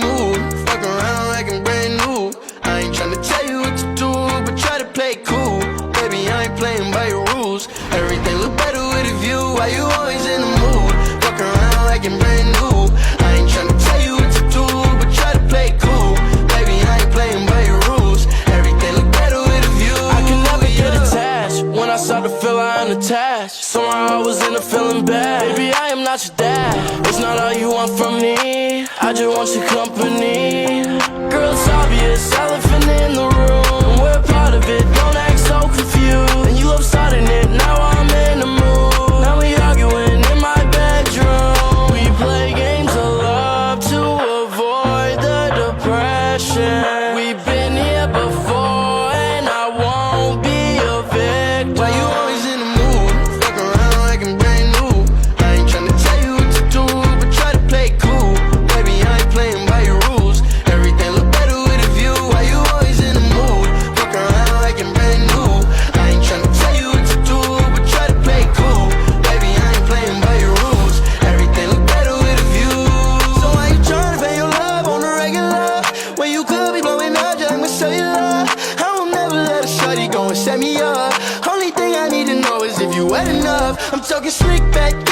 mood. Fuck around like I'm brand new. I ain't tryna tell you what to do, but try to play cool. Baby, I ain't playing by your rules. Everything look better with a view. Why you always in the mood? Fuck around like I'm brand new. I ain't tryna tell you what to do, but try to play cool. Baby, I ain't playing by your rules. Everything look better with a view. I can never get attached. When I start to feel I unattached, somehow I was in a feeling bad. Baby, I am not your dad. It's not all you want from me. I just want your company. Girl, it's obvious, elephant in the room. We're part of it, don't act so confused. And you love starting it, now I'm in the mood. Now we arguing in my bedroom. We play games of love to avoid the depression. We've been here before and I won't be a victim. Why you always in the mood? Fuck around like I'm brand new. I ain't tryna tell you what to do, but try to play cool. Baby, I ain't playing by your rules. Everything look better with a view. Why you always in the mood? Fuck around like I'm brand new. I ain't tryna tell you what to do, but try to play cool. Baby, I ain't playing by your rules. Everything look better with a view. So why you tryna pay your love on the regular when you could be blowing up just like my cellular? I will never let a shorty go and set me up. Only thing I need to know is if you wet enough. I'm talking slick back.